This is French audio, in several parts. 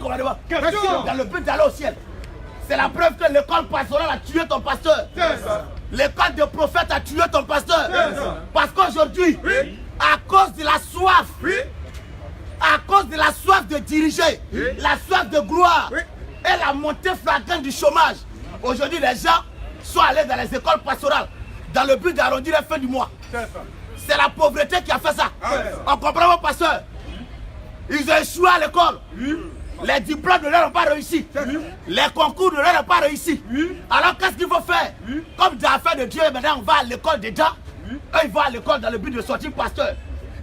commandements. Dans le but d'aller au ciel. C'est la preuve que l'école pastorale a tué ton pasteur. L'école de prophète a tué ton pasteur. Parce qu'aujourd'hui, à cause de la soif, à cause de la soif de diriger, la soif de gloire et la montée flagrante du chômage, aujourd'hui les gens sont allés dans les écoles pastorales dans le but d'arrondir la fin du mois. C'est la pauvreté qui a fait ça. On comprend mon pasteur. Ils ont échoué à l'école. Les diplômes ne leur ont pas réussi. Les concours ne leur ont pas réussi. Alors qu'est-ce qu'il faut faire? Comme dans l'affaire de Dieu, maintenant on va à l'école des gens. Eux ils vont à l'école dans le but de sortir pasteur.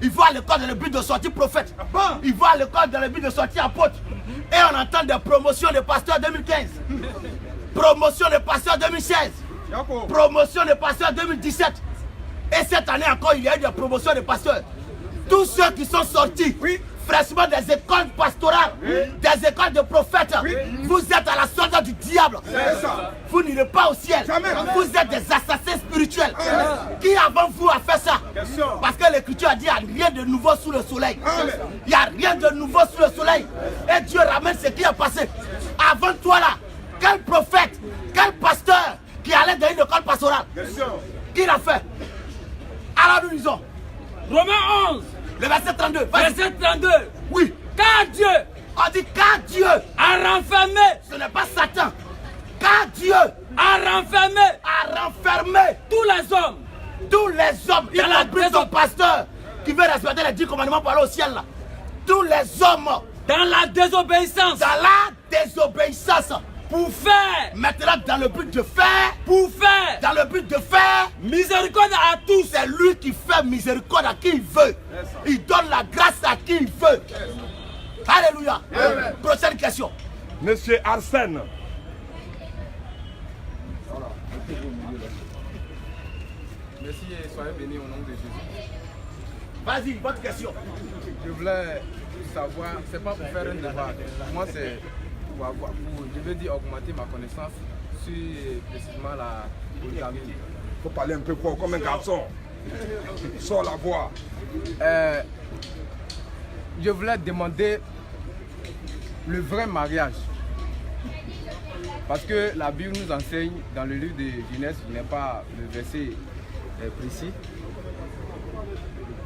Ils vont à l'école dans le but de sortir prophète. Ils vont à l'école dans le but de sortir apôtre. Et on entend des promotions de pasteur 2015. Promotion de pasteur 2016. Promotion de pasteur 2017. Et cette année encore, il y a eu des promotions de pasteurs. Tous ceux qui sont sortis fraîchement des écoles pastorales, des écoles de prophètes, vous êtes à la solde du diable. Vous n'irez pas au ciel. Vous êtes des assassins spirituels. Qui avant vous a fait ça? Parce que l'Écriture a dit qu'il n'y a rien de nouveau sous le soleil. Il n'y a rien de nouveau sous le soleil. Et Dieu ramène ce qui est passé. Avant toi là, quel prophète, quel pasteur qui allait dans une école pastorale? Qui l'a fait? Alors nous disons Romains 11, le verset 32. verset 32. Oui. Car Dieu On dit car Dieu a renfermé, ce n'est pas Satan. Car Dieu a renfermé tous les hommes. Tous les hommes, il a pris son pasteur qui veut respecter les 10 commandements pour aller au ciel là. Tous les hommes Dans la désobéissance. dans la désobéissance. Pour faire. Maintenant dans le but de faire. Pour faire. Dans le but de faire. Miséricorde à tous. C'est lui qui fait miséricorde à qui il veut. Il donne la grâce à qui il veut. Alléluia. Prochaine question. Monsieur Arsène. Merci et soyez bénis au nom de Jésus. Vas-y, votre question. Je voulais savoir, c'est pas pour faire un débat. Moi, c'est pour avoir, je veux dire, augmenter ma connaissance sur précisément la polygamie. Il faut parler un peu fort, comme un garçon. Sors la voix. Je voulais demander le vrai mariage. Parce que la Bible nous enseigne dans le livre de Genèse, je n'ai pas le verset précis,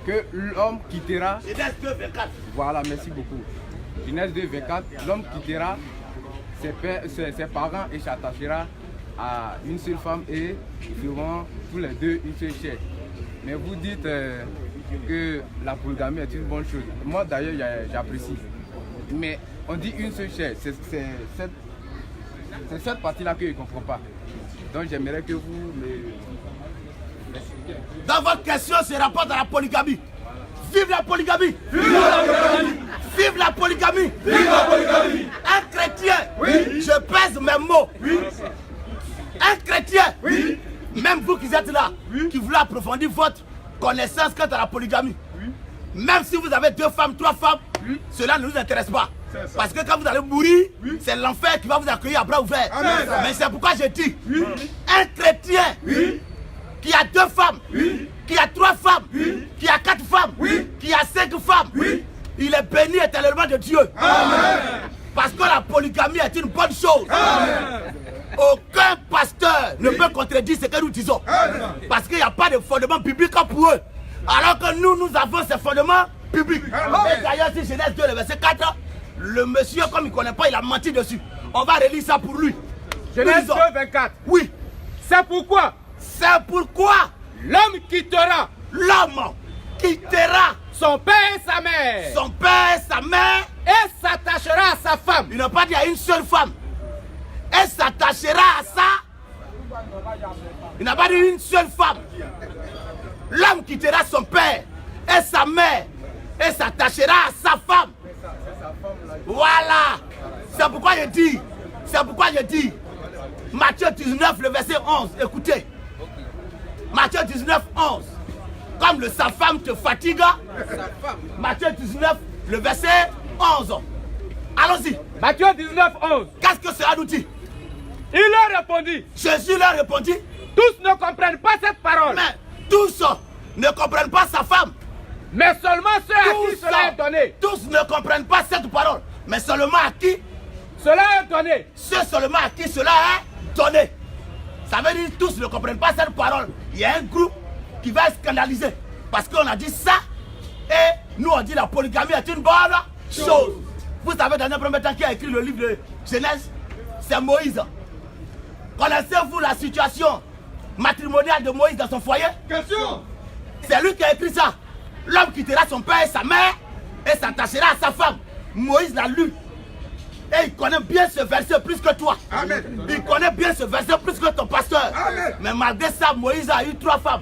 que l'homme quittera. Genèse 2, 24. Voilà, merci beaucoup. Genèse 2, 24, l'homme quittera ses parents et s'attachera à une seule femme et ils feront tous les deux une seule chair. Mais vous dites que la polygamie est une bonne chose. Moi d'ailleurs j'apprécie. Mais on dit une seule chair, c'est cette partie-là que je ne comprends pas. Donc j'aimerais que vous me... Dans votre question, c'est rapport à la polygamie. Vive la polygamie! Vive la polygamie! Vive la polygamie! Vive la polygamie! Un chrétien, je pèse mes mots. Un chrétien, même vous qui êtes là, qui voulez approfondir votre connaissance quant à la polygamie, même si vous avez 2 femmes, 3 femmes, cela ne nous intéresse pas. Parce que quand vous allez mourir, c'est l'enfer qui va vous accueillir à bras ouverts. Mais c'est pourquoi je dis, un chrétien qui a 2 femmes, qui a 3 femmes, qui a 4 femmes, qui a 5 femmes, il est béni éternellement de Dieu. Parce que la polygamie est une bonne chose. Aucun pasteur ne peut contredire ce que nous disons. Parce qu'il n'y a pas de fondement biblique pour eux. Alors que nous avons ces fondements bibliques. Et d'ailleurs, si Genèse 2, le verset 4, le monsieur, comme il ne connaît pas, il a menti dessus. On va relire ça pour lui. Genèse 2, 24. Oui. C'est pourquoi L'homme quittera son père et sa mère son père et sa mère et s'attachera à sa femme. Il n'a pas dit à une seule femme. Elle s'attachera à ça. Il n'a pas dit une seule femme. L'homme quittera son père et sa mère et s'attachera à sa femme. Voilà. C'est pourquoi je dis. Matthieu 19, le verset 11. Écoutez. Matthieu 19, 11. Comme sa femme te fatigue. Matthieu 19, le verset 11. Allons-y. Matthieu 19, 11. Qu'est-ce que cela nous dit? Il leur répondit. Jésus leur répondit. Tous ne comprennent pas cette parole. Mais tous ne comprennent pas sa femme. Mais seulement ceux à qui cela est donné. Tous ne comprennent pas cette parole. Mais seulement à qui? Cela est donné. C'est seulement à qui cela est donné. Ça veut dire que tous ne comprennent pas cette parole. Il y a un groupe qui va être scandalisé. Parce qu'on a dit ça. Et nous on dit la polygamie est une bonne chose. Vous savez, dans un premier temps, qui a écrit le livre de Genèse? C'est Moïse. Connaissez-vous la situation matrimoniale de Moïse dans son foyer? Question. C'est lui qui a écrit ça. L'homme quittera son père et sa mère et s'attachera à sa femme. Moïse l'a lu. Et il connaît bien ce verset plus que toi. Amen. Il connaît bien ce verset plus que ton pasteur. Amen. Mais malgré ça, Moïse a eu 3 femmes.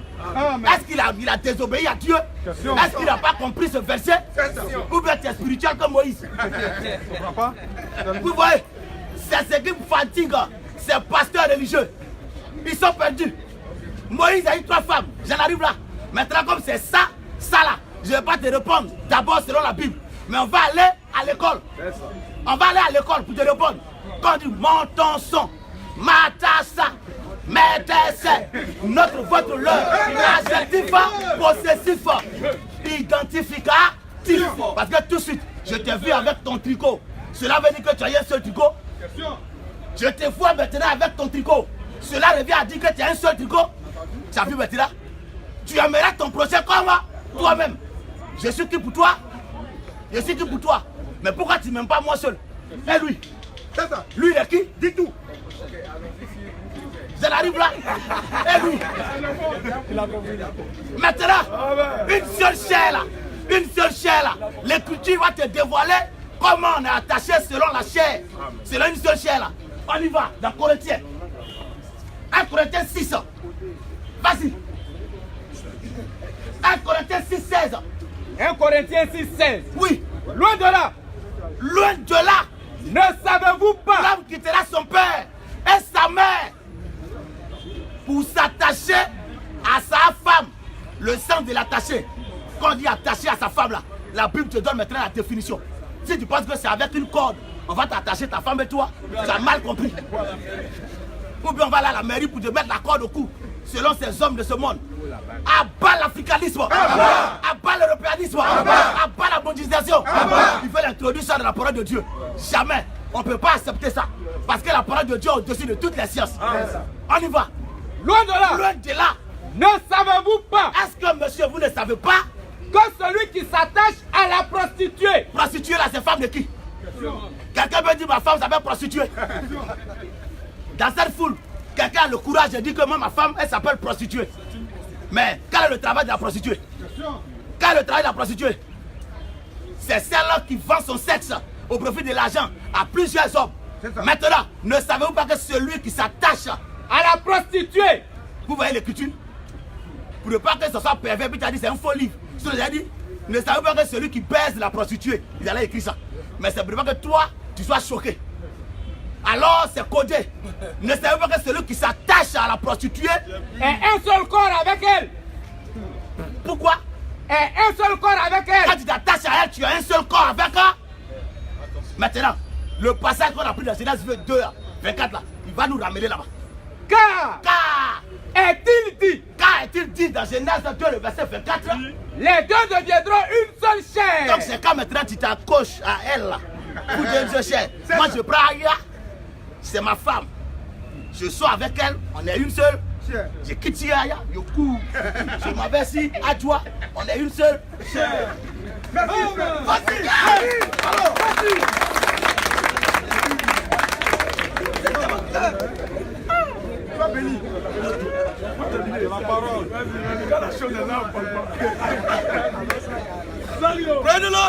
Est-ce qu'il a désobéi à Dieu? Est-ce qu'il n'a pas compris ce verset? Ou bien tu es spirituel comme Moïse? Vous voyez, c'est ce qui fatigue ces pasteurs religieux. Ils sont perdus. Moïse a eu 3 femmes. J'en arrive là. Maintenant, comme c'est ça, ça là, je ne vais pas te répondre d'abord selon la Bible. Mais on va aller à l'école. On va aller à l'école pour te répondre. Quand on dit monte ton son, matassa, mettez notre, votre, leur, adjectif, possessif, identificatif. Parce que tout de suite, je t'ai vu avec ton tricot. Cela veut dire que tu as un seul tricot. Je te vois maintenant avec ton tricot. Cela revient à dire que tu as un seul tricot. Tu as vu maintenant? Tu aimerais ton prochain comme toi-même. Je suis qui pour toi? Je suis qui pour toi? Mais pourquoi tu m'aimes pas moi seul? Et lui? C'est ça. Lui il est qui? Dis tout. J'en arrive là. Et lui? Maintenant, une seule chair là. Une seule chair là. L'écriture va te dévoiler comment on est attaché selon la chair. Selon une seule chair là. On y va dans Corinthiens. 1 Corinthiens 6. Vas-y. 1 Corinthiens 6, 16. 1 Corinthiens 6, 16. Oui. Loin de là. Loin de là. Ne savez-vous pas? L'homme quittera son père et sa mère pour s'attacher à sa femme. Le sang de l'attaché. Quand on dit attaché à sa femme là, la Bible te donne maintenant la définition. Si tu penses que c'est avec une corde, on va t'attacher ta femme et toi, tu as mal compris. Ou bien on va aller à la mairie pour te mettre la corde au cou, selon ces hommes de ce monde. Abat l'africanisme, abat l'européanisme, abat la mondialisation. Il veut introduire ça dans la parole de Dieu. Jamais. On ne peut pas accepter ça. Parce que la parole de Dieu est au-dessus de toutes les sciences. On y va. Loin de là. Loin de là. Ne savez-vous pas Est-ce que monsieur, vous ne savez pas que celui qui s'attache à la prostituée, prostituée là, c'est femme de qui? Quelqu'un peut dire ma femme s'appelle prostituée. Dans cette foule, quelqu'un a le courage de dire que moi, ma femme, elle s'appelle prostituée. Mais quel est le travail de la prostituée? Quel est le travail de la prostituée? C'est celle qui vend son sexe au profit de l'argent à plusieurs hommes. Maintenant, ne savez-vous pas que celui qui s'attache à la prostituée, vous voyez l'écriture? Pour ne pas que ce soit pervers, puis tu as dit c'est un faux livre. Ce que j'ai dit, ne savez pas que celui qui baise la prostituée, ils allaient écrire ça. Mais c'est pour ne pas que toi, tu sois choqué. Alors c'est codé. Ne savez pas que celui qui s'attache à la prostituée est un seul corps avec elle. Pourquoi? Est un seul corps avec elle. Quand tu t'attaches à elle, tu as un seul corps avec elle. Maintenant, le passage qu'on a pris dans Genèse 2, 24 là, il va nous ramener là-bas. Car est-il dit? Car est-il dit dans Genèse 2, le verset 24? Les deux deviendront une seule chair. Donc c'est quand maintenant tu t'accroches à elle là. Pour dire une seule chair. Moi je prends Aya, c'est ma femme. Je sors avec elle, on est une seule. Je quitte Aya, je cours. Je m'avertis à toi, on est une seule chair. Vas-y. Sois béni. La parole. La chose est là. Prenez-le.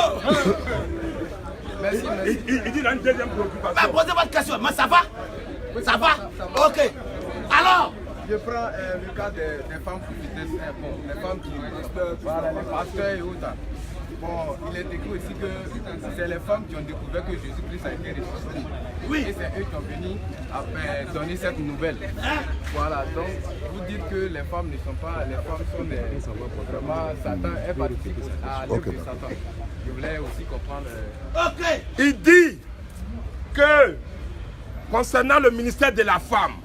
Merci, merci. Il dit dans une deuxième préoccupation. Posez votre question, mais ça va? Ça va? Ok. Alors, Je prends le cas des femmes prophétesses, bon, les femmes qui voilà, les pasteurs et autres. Bon, il est écrit aussi que c'est les femmes qui ont découvert que Jésus-Christ a été ressuscité. Oui. Et c'est eux qui ont venu donner cette nouvelle. Voilà, donc vous dites que les femmes ne sont pas, les femmes sont des, vraiment, Satan, elles participent à l'œuvre de Satan. Je voulais aussi comprendre. ok. Il dit que concernant le ministère de la femme,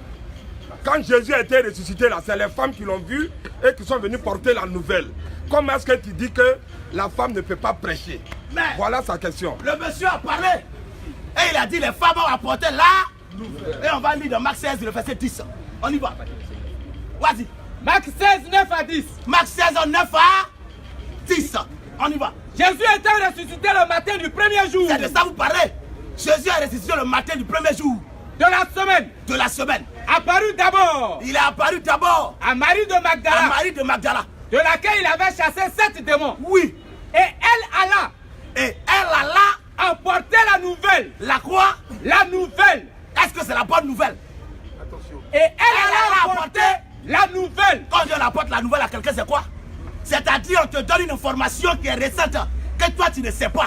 quand Jésus a été ressuscité là, c'est les femmes qui l'ont vu et qui sont venues porter la nouvelle. Comment est-ce que tu dis que la femme ne peut pas prêcher? Mais voilà sa question. le monsieur a parlé Et il a dit, les femmes ont apporté là. Et on va lire dans Marc 16, le verset 10. On y va. Vas-y. Marc 16, 9 à 10. Marc 16, 9 à 10. On y va. Jésus était ressuscité le matin du premier jour C'est de ça que vous parlez. Jésus est ressuscité le matin du premier jour de la semaine. de la semaine. Apparu d'abord Il est apparu d'abord à Marie de à Magdala, Marie de Magdala. de laquelle il avait chassé 7 démons. Oui. Et elle alla Et elle a là, emporter la nouvelle. la quoi? La nouvelle. Est-ce que c'est la bonne nouvelle? Et elle a alla apporté apporter la nouvelle. Quand Dieu apporte la nouvelle à quelqu'un, c'est quoi? C'est-à-dire, on te donne une information qui est récente, que toi tu ne sais pas.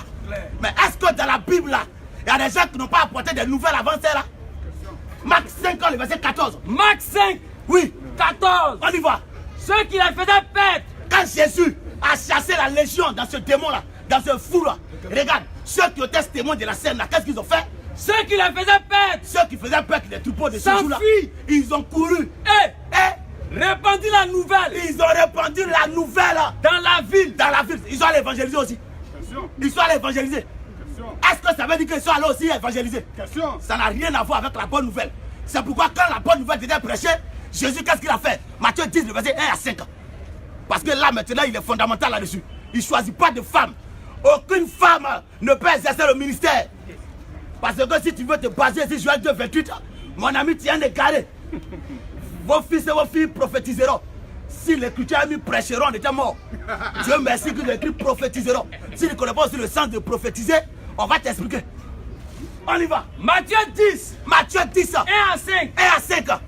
Mais est-ce que dans la Bible, là, il y a des gens qui n'ont pas apporté des nouvelles avant ça, là? Marc 5, le verset 14. Marc 5, Oui, 14. on y va. Ceux qui la faisaient perdre. Quand Jésus a chassé la légion dans ce démon-là, dans ce fou-là, regarde, ceux qui étaient témoins de la scène, là, qu'est-ce qu'ils ont fait? Ceux qui la faisaient perdre. Ceux qui faisaient peur que les troupeaux de ce S'enfuient. jour-là, ils ont couru. Et répandit la nouvelle Ils ont répandu la nouvelle dans la ville. dans la ville. Ils sont allés évangéliser aussi. Ils sont allés évangéliser. Est-ce que ça veut dire qu'ils sont allés aussi évangéliser? Ça n'a rien à voir avec la bonne nouvelle. C'est pourquoi quand la bonne nouvelle était prêchée, Jésus, qu'est-ce qu'il a fait? Matthieu 10, le verset 1 à 5. Parce que là, maintenant, il est fondamental là-dessus. Il ne choisit pas de femme. Aucune femme ne peut exercer le ministère. Parce que si tu veux te baser sur Joël 2, 28, mon ami, tu es un égaré. Vos fils et vos filles prophétiseront. Si l'écriture a mis prêcheront, on était mort. Dieu merci que l'écrit prophétiseront. Si tu ne connais pas aussi le sens de prophétiser, on va t'expliquer. On y va. Matthieu 10, Matthieu 10, 1 à 5. 1 à 5.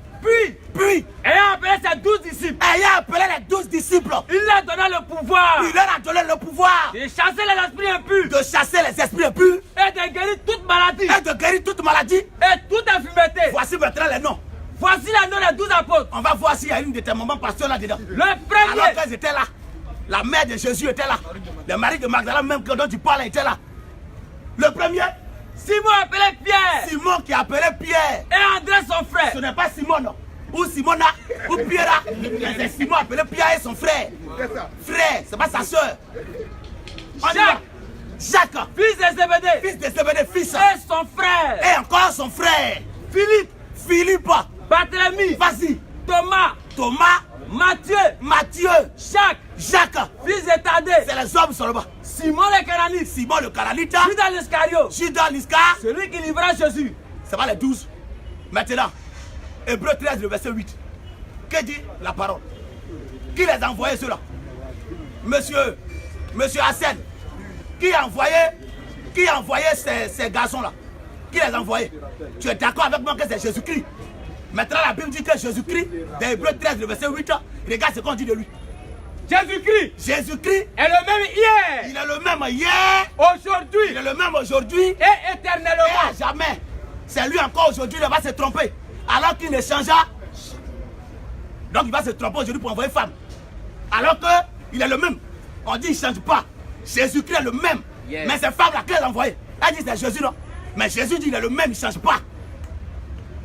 Puis, Ayant appelé ses 12 disciples, ayant appelé les 12 disciples, il leur donna le pouvoir il leur a donné le pouvoir de chasser les esprits impurs de chasser les esprits impurs et de guérir toute maladie et de guérir toute maladie. et toute infirmité. Voici maintenant les noms. Voici les noms des 12 apôtres. On va voir s'il y a une de tes mamans pasteurs là-dedans. Le Alors premier, qu'elles étaient là, la mère de Jésus était là. Le mari de Magdala, même dont tu parles, était là. Le premier, Simon appelé Pierre Simon qui appelait Pierre. et André son frère. Ce n'est pas Simon, non. Ou Simona, ou Pierre. Mais c'est Simon appelé Pierre et son frère. Frère, c'est pas sa soeur. Jacques, Fils de Zébédée fils de Zébédée, fils. et son frère. Et encore son frère. Philippe. Barthélemy, Vas-y. Thomas, Matthieu, Jacques. fils de Thaddée, C'est les hommes seulement. Simon le Cananite, Simon le Cananite, Judas l'Iscariote, Judas l'Iscar. celui qui livra Jésus. C'est pas les 12. Maintenant, Hébreu 13, le verset 8. Que dit la parole? Qui les a envoyés ceux-là? Monsieur Hassan. Qui a envoyé ces garçons-là? Qui les a envoyés? Tu es d'accord avec moi que c'est Jésus-Christ? Maintenant, la Bible dit que Jésus-Christ, dans Hébreu 13, le verset 8, regarde ce qu'on dit de lui. Jésus-Christ Jésus-Christ, est le même hier, il est le même hier, aujourd'hui il est le même aujourd'hui et et éternellement. à jamais. C'est lui encore aujourd'hui, il va se tromper. Alors qu'il ne changea. Donc il va se tromper aujourd'hui pour envoyer femme. Alors qu'il est le même. On dit qu'il ne change pas. Jésus-Christ est le même. Yes. Mais ces femmes-là, qu'elles ont envoyées? Elle dit c'est Jésus, non? Mais Jésus dit il est le même, il ne change pas.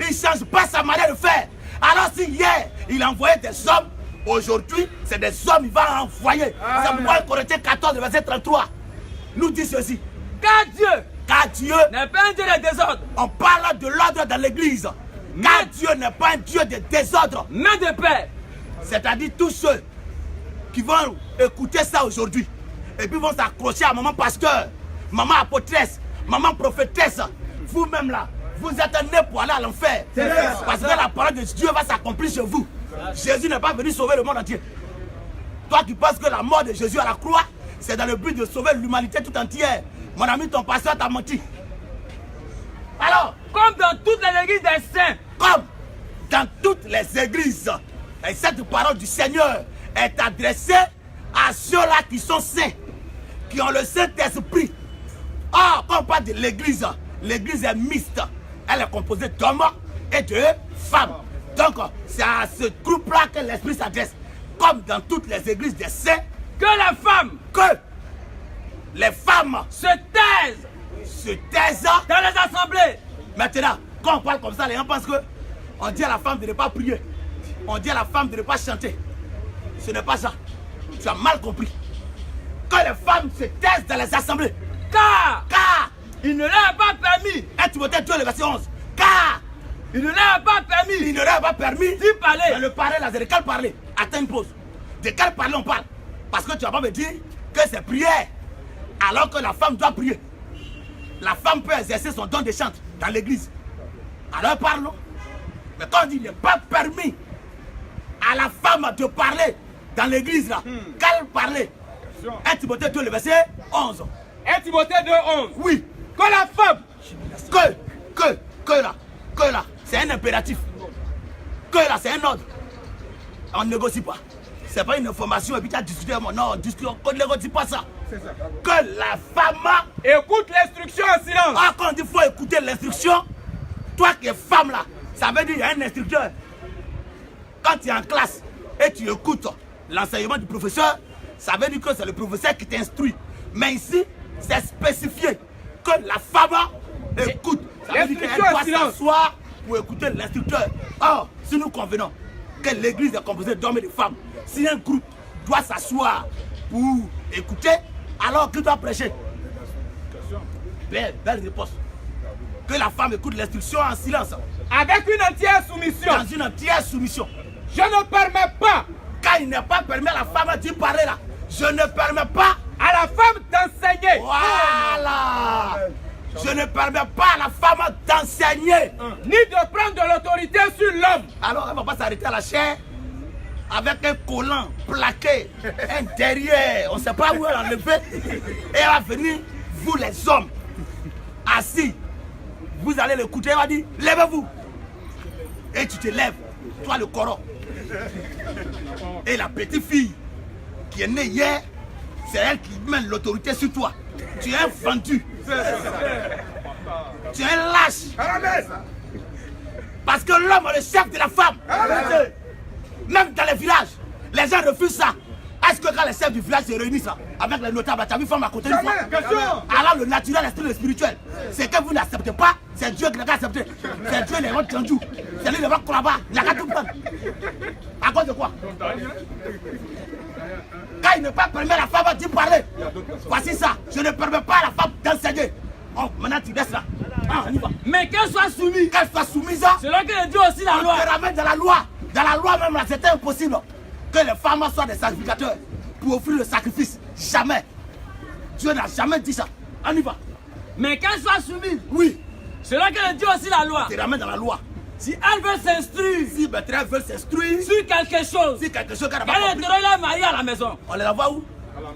Il ne change pas sa manière de faire. Alors si hier, il envoyait des hommes, aujourd'hui, c'est des hommes, il va envoyer. C'est pourquoi Corinthiens 14, verset 33 nous dit ceci. Car Dieu Car Dieu, n'est pas un Dieu de désordre, on parle de l'ordre dans l'église. Car Dieu n'est pas un Dieu de désordre. mais de paix. C'est-à-dire tous ceux qui vont écouter ça aujourd'hui et puis vont s'accrocher à maman pasteur, maman apôtresse, maman prophétesse. Vous-même là, vous êtes nés pour aller à l'enfer. Parce que la parole de Dieu va s'accomplir chez vous. Jésus n'est pas venu sauver le monde entier. Toi qui penses que la mort de Jésus à la croix, c'est dans le but de sauver l'humanité tout entière. Mon ami, ton pasteur t'a menti. Alors, Comme dans toutes les églises des saints, comme dans toutes les églises, et cette parole du Seigneur est adressée à ceux-là qui sont saints, qui ont le Saint-Esprit. Or, quand on parle de l'église est mixte. Elle est composée d'hommes et de femmes. Donc, c'est à ce groupe-là que l'Esprit s'adresse. Comme dans toutes les églises des saints, que les femmes se taisent dans dans les assemblées. Maintenant, quand on parle comme ça, les gens pensent que on dit à la femme de ne pas prier. On dit à la femme de ne pas chanter. Ce n'est pas ça. Tu as mal compris. Que les femmes se taisent dans les assemblées. Car il ne leur a pas permis. 1 Timothée 2, le verset 11. Car Il ne leur a pas permis. il ne leur a pas permis d'y parler. de le parler là. De quel parler? Attends une pause. De quel parler on parle? Parce que tu vas pas me dire que c'est prière. Alors que la femme doit prier. La femme peut exercer son don de chante dans l'église. Alors parlons. Mais quand on dit qu'il n'est pas permis à la femme de parler dans l'église là, qu'elle parler? 1 Timothée 2, le verset 11. 1 Timothée 2, 11. Oui. Que la femme, Que là, c'est un impératif. Que là, c'est un ordre. On ne négocie pas. C'est pas une information et puis tu as discuté. Non, on ne négocie pas ça. Que la femme écoute l'instruction en silence. Ah, quand on dit qu'il faut écouter l'instruction, toi qui es femme là, ça veut dire qu'il y a un instructeur. Quand tu es en classe et tu écoutes l'enseignement du professeur, ça veut dire que c'est le professeur qui t'instruit. Mais ici, c'est spécifié que la femme écoute. Ça veut dire qu'elle doit s'asseoir pour écouter l'instructeur. Or, si nous convenons que l'église est composée d'hommes et de femmes, si un groupe doit s'asseoir pour écouter, alors qui doit prêcher? Belle réponse. Que la femme écoute l'instruction en silence. Avec une entière soumission. Dans une entière soumission. Je ne permets pas. Quand il n'est pas permis à la femme d'y parler là, je ne permets pas à la femme d'enseigner. Voilà. Je ne permets pas à la femme d'enseigner. Ni de prendre de l'autorité sur l'homme. Alors elle ne va pas s'arrêter à la chair avec un collant plaqué, un derrière, on ne sait pas où elle a enlevé. Et elle va venir, vous les hommes, assis. Vous allez l'écouter, elle va dire, lèvez-vous. Et tu te lèves, toi le coron. Et la petite fille qui est née hier, c'est elle qui met l'autorité sur toi. Tu es un vendu. Tu es un lâche. Parce que l'homme est le chef de la femme. Même dans les villages, les gens refusent ça. Est-ce que quand les chefs du village se réunissent là, avec les notables, tu as vu femme à côté d'une fois? Alors le naturel est le spirituel. C'est que vous n'acceptez pas, c'est Dieu qui l'a accepté. C'est Dieu qui l'a tendu. C'est lui qui l'a là-bas, il n'a qu'à tout prendre. À cause de quoi? Quand il ne peut pas permettre à la femme d'y parler, voici ça. Je ne permets pas à la femme d'enseigner. Oh, maintenant tu laisses là. Ah, on y va. Mais qu'elle soit soumise. Qu'elle soit soumise. C'est là que Dieu aussi la loi. On te ramène dans la loi. Dans la loi même là, c'était impossible que les femmes soient des sacrificateurs pour offrir le sacrifice. Jamais. Dieu n'a jamais dit ça. On y va. Mais qu'elle soit soumise. Oui. C'est là que Dieu aussi la loi. On te ramène dans la loi. Si elle veut s'instruire. Si Bertrand veut s'instruire. Sur quelque chose. Si quelque chose qu'elle n'a pas compris. Elle est la mariée à la maison. On les voit où?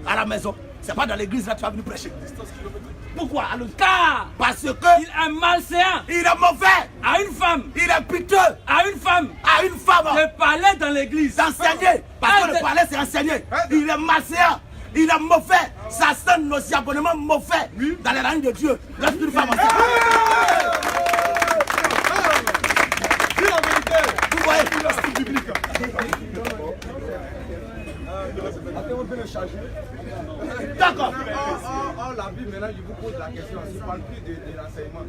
À la maison. C'est pas dans l'église là tu vas venir prêcher. Pourquoi? Car parce que il est malséant. Il est mauvais. À une femme. Il est piteux. À une femme. À une femme. De parler dans l'église. D'enseigner. Parce que le parler c'est enseigner. Il est malséant. Il est mauvais. Ça sonne nociablement mauvais dans les rangs de Dieu. Lorsqu'une femme enseigne. Vous voyez le style biblique. D'accord. Or, la Bible, maintenant, je vous pose la question. Je ne parle plus de l'enseignement.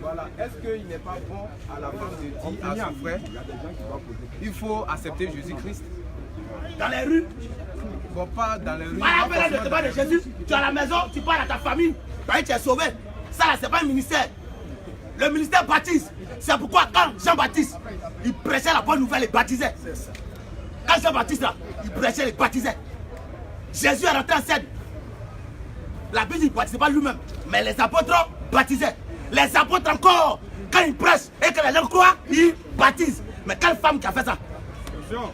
Voilà. Est-ce qu'il n'est pas bon à la femme de dire à son frère, il faut accepter Jésus-Christ? Dans les rues? Bon, pas dans les rues. À la peine de te parler de Jésus, tu es à la maison, tu parles à ta famille, tu es sauvé. Ça, là, c'est pas un ministère. Le ministère baptise. C'est pourquoi quand Jean-Baptiste, il prêchait la bonne nouvelle, il baptisait. Quand Jean-Baptiste, là, il prêchait, il baptisait. Jésus est rentré en scène. La Bible, il ne baptisait pas lui-même. Mais les apôtres baptisaient. Les apôtres encore, quand ils prêchent et que les gens croient, ils baptisent. Mais quelle femme qui a fait ça?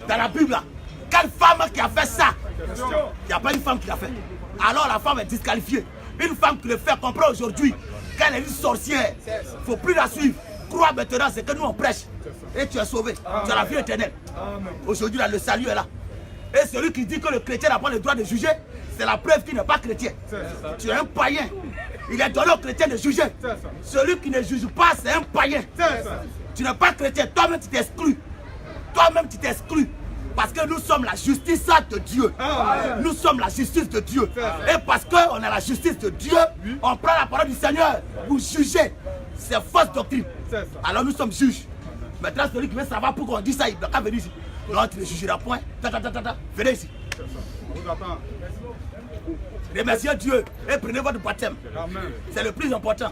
Dans la Bible, là, quelle femme qui a fait ça? Il n'y a pas une femme qui l'a fait. Alors la femme est disqualifiée. Une femme qui le fait comprendre aujourd'hui qu'elle est une sorcière. Il ne faut plus la suivre. Crois maintenant, c'est que nous on prêche. Et tu es sauvé. Tu as la vie éternelle. Aujourd'hui, là, le salut est là. Et celui qui dit que le chrétien n'a pas le droit de juger, c'est la preuve qu'il n'est pas chrétien. Tu es un païen. Il est donné au chrétien de juger. Celui qui ne juge pas, c'est un païen. Tu n'es pas chrétien. Toi-même, tu t'exclus. Toi-même, tu t'exclus. Parce que nous sommes la justice de Dieu. Nous sommes la justice de Dieu. Et parce qu'on est la justice de Dieu, on prend la parole du Seigneur pour juger. C'est fausse doctrine. Alors nous sommes juges. Maintenant, celui qui veut savoir pourquoi on dit ça, il doit venir ici. Non, tu ne jugeras point. Venez ici. Remerciez Dieu et prenez votre baptême. C'est le plus important.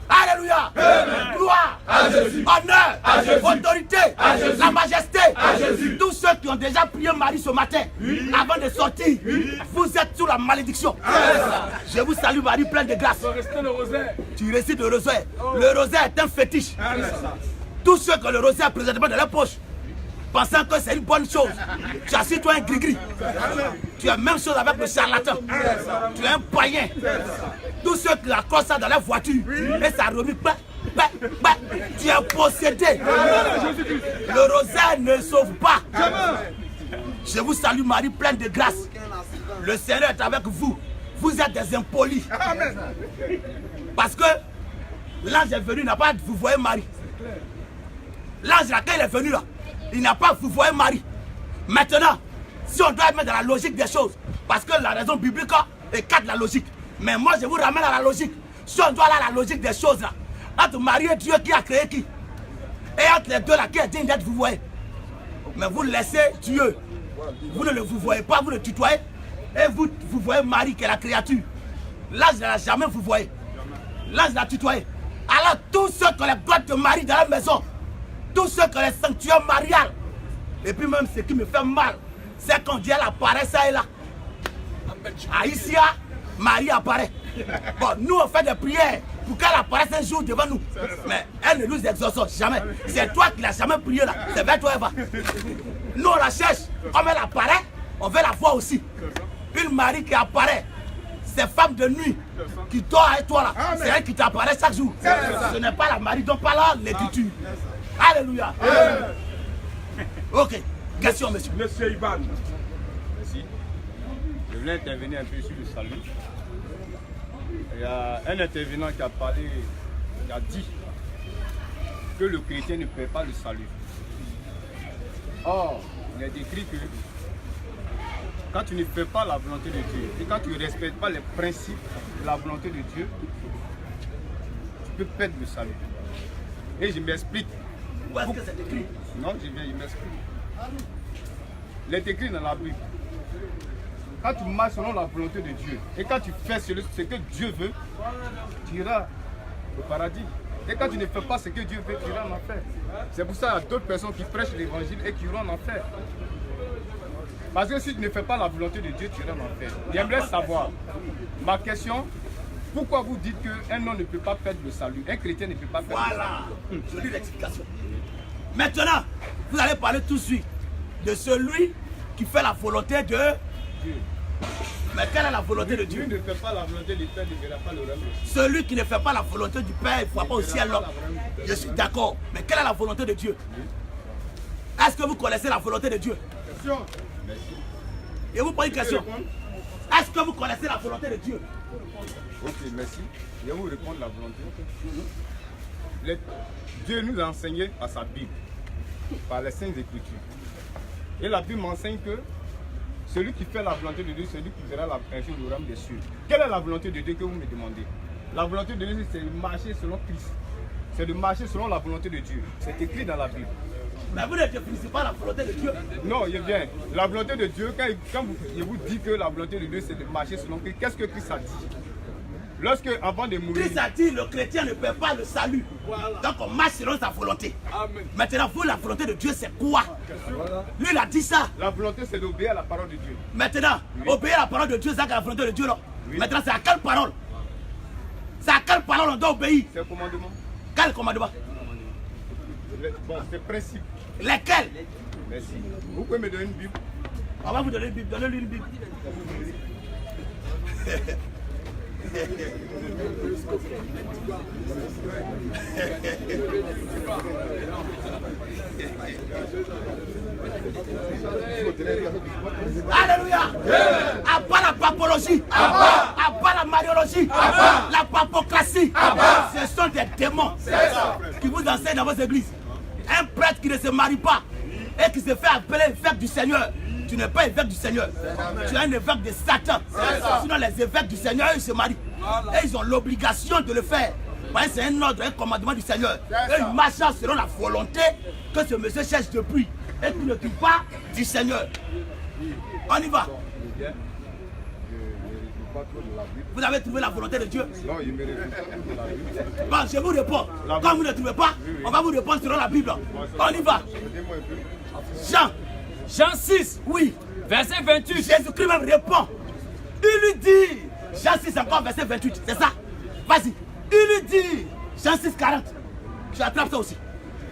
Alléluia. Gloire, honneur, autorité, la majesté. Tous ceux qui ont déjà prié Marie ce matin, avant de sortir, vous êtes sous la malédiction. Je vous salue Marie pleine de grâce. Tu récites le rosaire. Le rosaire est un fétiche. Tous ceux qui ont le rosaire présentement dans leur poche, pensant que c'est une bonne chose, tu as su toi un gris-gris. Tu as la même chose avec le charlatan. Tu es un païen. Tous ceux qui accrochent ça dans leur voiture et ça remue, tu es possédé. Le rosaire ne sauve pas. Je vous salue Marie pleine de grâce. Le Seigneur est avec vous. Vous êtes des impolis. Parce que l'ange est venu, il n'a pas vous voyez Marie. L'ange là, quand il est venu là, il n'a pas vous voyez Marie. Maintenant, si on doit mettre dans la logique des choses, parce que la raison biblique écarte la logique. Mais moi je vous ramène à la logique. Si on doit aller à la logique des choses là, entre Marie et Dieu qui a créé qui? Et entre les deux là, qui est digne d'être vous voyez. Mais vous laissez Dieu. Vous ne le vous voyez pas, vous le tutoyez. Et vous voyez Marie qui est la créature. L'ange ne l'a jamais vous voyez. L'ange l'a tutoyé. Alors tous ceux qui ont les gloires de Marie dans la maison, tous ceux qui ont les sanctuaires mariales, et puis même ce qui me fait mal, c'est qu'on dit elle apparaît ça et là. À Isia, Marie apparaît. Bon, nous on fait des prières pour qu'elle apparaisse un jour devant nous. Mais elle ne nous exauce jamais. C'est toi qui l'as jamais prié là. C'est vers toi elle va. Nous on la cherche. Comme elle apparaît, on veut la voir aussi. Une Marie qui apparaît. Ces femmes de nuit qui dort avec toi là, c'est elle qui t'apparaît chaque jour. Ce n'est pas la Marie dont parle l'écriture. Alléluia. Ok. Question, monsieur. Monsieur Ivan. Merci. Je voulais intervenir un peu sur le salut. Il y a un intervenant qui a parlé, qui a dit que le chrétien ne paie pas le salut. Or, il est écrit que quand tu ne fais pas la volonté de Dieu et quand tu ne respectes pas les principes de la volonté de Dieu, tu peux perdre le salut. Et je m'explique. Où est-ce que c'est écrit? Non, je m'explique. Il est écrit dans la Bible. Quand tu marches selon la volonté de Dieu et quand tu fais ce que Dieu veut, tu iras au paradis. Et quand tu ne fais pas ce que Dieu veut, tu iras en enfer. C'est pour ça qu'il y a d'autres personnes qui prêchent l'évangile et qui iront en enfer. Parce que si tu ne fais pas la volonté de Dieu, tu iras en enfer. J'aimerais savoir, ma question, pourquoi vous dites qu'un homme ne peut pas perdre le salut, un chrétien ne peut pas perdre le salut? Je lis l'explication. Maintenant, vous allez parler tout de suite de celui qui fait la volonté de Dieu. Mais quelle est la volonté de Dieu? Dieu ne fait pas la volonté du Père, ne verra pas le royaume. Celui qui ne fait pas la volonté du Père, il ne voit pas au ciel l'homme. Je suis d'accord. Mais quelle est la volonté de Dieu? Est-ce que vous connaissez la volonté de Dieu? Question. Merci. Et vous posez une question. Est-ce que vous connaissez la volonté de Dieu? Ok, merci. Je vais vous répondre la volonté. Dieu nous a enseigné à sa Bible, par les Saintes Écritures. Et la Bible m'enseigne que celui qui fait la volonté de Dieu, c'est celui qui verra un jour le royaume des cieux. Quelle est la volonté de Dieu que vous me demandez? La volonté de Dieu, c'est de marcher selon Christ. C'est de marcher selon la volonté de Dieu. C'est écrit dans la Bible. Mais vous ne définissez pas la volonté de Dieu. Non, il vient. La volonté de Dieu, quand je vous dis que la volonté de Dieu, c'est de marcher selon Christ, qu'est-ce que Christ a dit? Lorsque, avant de mourir, Christ a dit le chrétien ne perd pas le salut. Donc on marche selon sa volonté. Amen. Maintenant, vous, la volonté de Dieu, c'est quoi? Lui, il a dit ça. la volonté, c'est d'obéir à la parole de Dieu. Maintenant, obéir à la parole de Dieu, c'est la volonté de Dieu. Là. Maintenant, c'est à quelle parole? C'est à quelle parole on doit obéir? C'est un commandement. Quel commandement? Bon, c'est principe. Lesquels? Merci. Vous pouvez me donner une Bible? On va vous donner une Bible. Donnez-lui une Bible. Alléluia. À part la papologie, à part la mariologie, la papocratie, ce sont des démons qui vous enseignent dans vos églises. Un prêtre qui ne se marie pas et qui se fait appeler évêque du Seigneur. Tu n'es pas évêque du Seigneur. Tu es un évêque de Satan. Sinon les évêques du Seigneur, ils se marient. Et ils ont l'obligation de le faire. Parce que c'est un ordre, un commandement du Seigneur. Et ils marchent selon la volonté que ce monsieur cherche depuis. Et qui ne tue pas du Seigneur. On y va. Je réponds Vous avez trouvé la volonté de Dieu? Non, il me répond de la Bible. Bon, je vous réponds. Quand vous ne trouvez pas, on va vous répondre selon la Bible. On y va. Dis-moi un peu. Jean. Jean 6, Oui. verset 28. Jésus-Christ même répond. Il lui dit, Jean 6 encore verset 28, c'est ça? Vas-y. Il lui dit, Jean 6, 40. Je attrape ça aussi.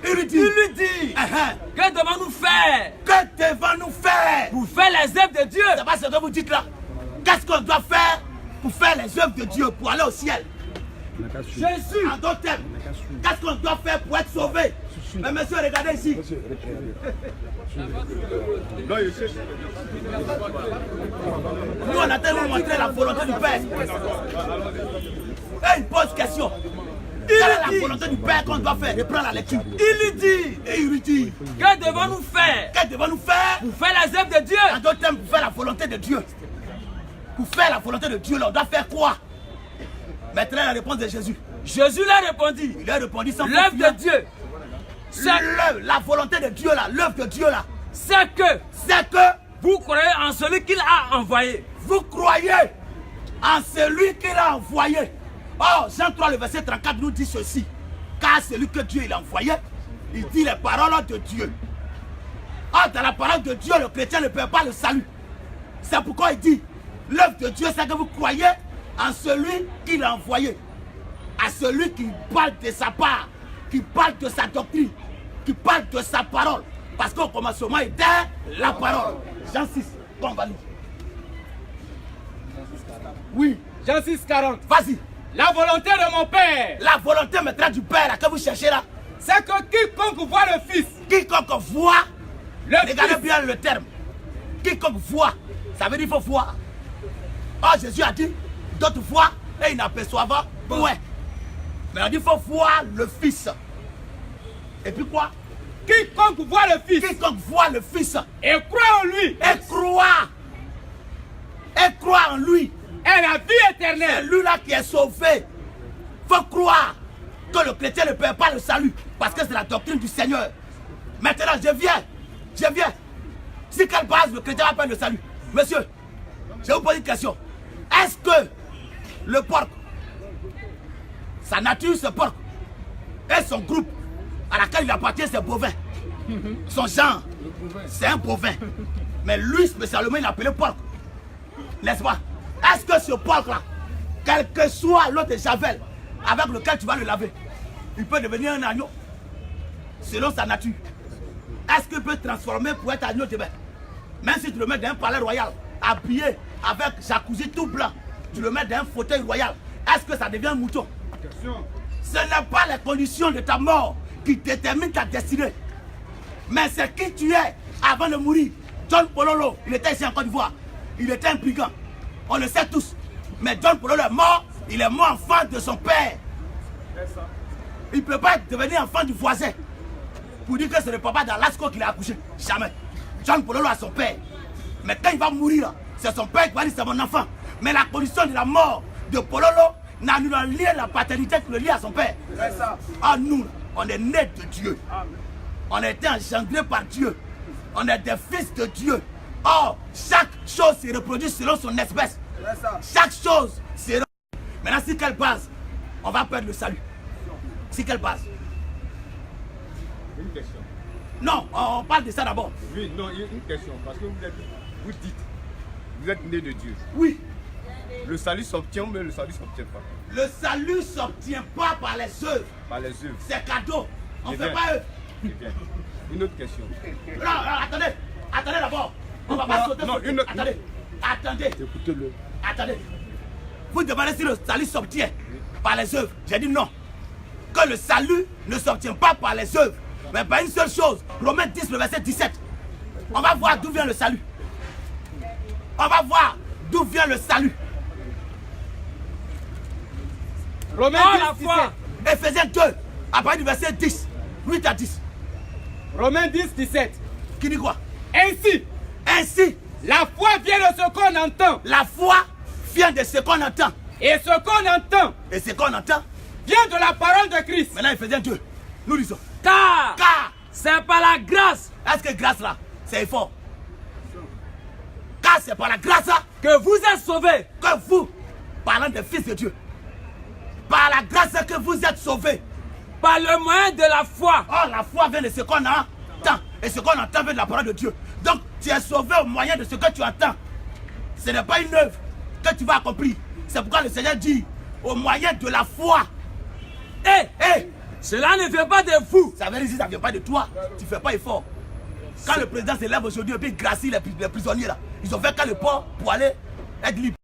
Il lui dit, Que devons-nous faire que devons-nous faire pour faire les œuvres de Dieu? C'est pas ce que vous dites là. Qu'est-ce qu'on doit faire pour faire les œuvres de Dieu, pour aller au ciel? Jésus. En d'autres termes, qu'est-ce qu'on doit faire pour être sauvé? Mais monsieur, regardez ici. Non, il cherche. Nous, on a tellement montré la volonté du Père. Et il pose question. Quelle est la volonté du Père qu'on doit faire? Reprends la lecture. Il lui dit, et il lui dit, Que devons-nous faire que devons-nous faire? pour faire les œuvres de Dieu? En d'autres termes, pour faire la volonté de Dieu. Pour faire la volonté de Dieu, là, on doit faire quoi? Maintenant, la réponse de Jésus. Jésus leur répondit. Il a répondu sans L'œuvre confusion. de Dieu, La volonté de Dieu là, l'œuvre de Dieu là, c'est que c'est que vous croyez en celui qu'il a envoyé. vous croyez en celui qu'il a envoyé. Or, Jean 3, le verset 34 nous dit ceci. Car celui que Dieu il a envoyé, il dit les paroles de Dieu. Or, dans la parole de Dieu, le chrétien ne perd pas le salut. C'est pourquoi il dit, l'œuvre de Dieu, c'est que vous croyez en celui qu'il a envoyé. À celui qui parle de sa part, qui parle de sa doctrine, qui parle de sa parole. Parce qu'au commencement, il était la parole. Jean 6, on va lire. Oui, Jean 6, 40. vas-y. La volonté de mon Père, La volonté maintenant du Père là, que vous cherchez là, c'est que quiconque voit le Fils, quiconque voit, le regardez Fils, bien le terme. Quiconque voit, ça veut dire qu'il faut voir. Oh, Jésus a dit, d'autres voient et ils n'aperçoivent point. Mais on dit qu'il faut voir le Fils. Et puis quoi? quiconque voit le Fils Quiconque voit le Fils et croit en lui, et croit en lui, est la vie c'est éternelle. lui là qui est sauvé. Il faut croire que le chrétien ne perd pas le salut parce que c'est la doctrine du Seigneur. Maintenant, je viens. Si quelle base le chrétien va perdre le salut? Monsieur, je vais vous poser une question. Est-ce que le porc, sa nature c'est porc, et son groupe à laquelle il appartient c'est bovin, son genre c'est un bovin, mais lui spécialement il est appelé porc, n'est-ce pas? Est-ce que ce porc là, quel que soit l'eau de javel avec lequel tu vas le laver, il peut devenir un agneau selon sa nature? Est-ce qu'il peut transformer pour être agneau de bain? Même si tu le mets dans un palais royal, habillé avec jacuzzi tout blanc, tu le mets dans un fauteuil royal, est-ce que ça devient un mouton? Ce n'est pas les conditions de ta mort qui déterminent ta destinée, mais c'est qui tu es avant de mourir. John Pololo, il était ici en Côte d'Ivoire, il était un brigand, on le sait tous, mais John Pololo est mort, il est mort enfant de son père. Il ne peut pas devenir enfant du voisin pour dire que c'est le papa d'Alasco qui l'a accouché. Jamais. John Pololo a son père. Mais quand il va mourir, c'est son père qui va dire c'est mon enfant. Mais la condition de la mort de Pololo n'a nous lié la paternité qui le lie à son père. Ah, nous, on est nés de Dieu. On a été engendrés par Dieu. On est des fils de Dieu. Or, chaque chose se reproduit selon son espèce. Chaque chose se reproduit. Maintenant, sur quelle base on va perdre le salut? Sur quelle base? Une question. Non, on parle de ça d'abord. Oui, non, une question. Parce que vous dites, vous êtes né de Dieu. Oui, Le salut s'obtient, mais le salut ne s'obtient pas. le salut ne s'obtient pas par les œuvres. Par les œuvres. C'est cadeau. On ne Eh fait bien. pas eux. Eh bien, une autre question. Non, attendez. Attendez d'abord. On va pas Non, sauter non, sur... une autre- Attendez. Écoutez-le. Attendez. Vous demandez si le salut s'obtient par les œuvres. J'ai dit non. Que le salut ne s'obtient pas par les œuvres, mais par une seule chose. Romains 10, le verset 17. On va voir d'où vient le salut. On va voir d'où vient le salut. Romains Oh, 10, la foi. Éphésiens 2, à partir du verset 10, 8 à 10. Romains 10, 17. Qui dit quoi? Ainsi, Ainsi, la foi vient de ce qu'on entend. la foi vient de ce qu'on entend. Et ce qu'on entend Et ce qu'on entend, vient de la parole de Christ. maintenant Éphésiens 2, nous lisons. Car c'est par la grâce Est-ce que grâce là, c'est fort? Car c'est par la grâce là que vous êtes sauvés que vous parlant des fils de Dieu. Par la grâce que vous êtes sauvés. Par le moyen de la foi. Oh, la foi vient de ce qu'on entend. Et ce qu'on entend vient de la parole de Dieu. Donc, tu es sauvé au moyen de ce que tu entends. Ce n'est pas une œuvre que tu vas accomplir. C'est pourquoi le Seigneur dit, au moyen de la foi. Cela ne vient pas de vous. Ça veut dire que ça ne vient pas de toi. Tu ne fais pas effort. Quand le président se lève aujourd'hui et puis gracie les prisonniers là, ils ont fait qu'à le port pour aller être libre.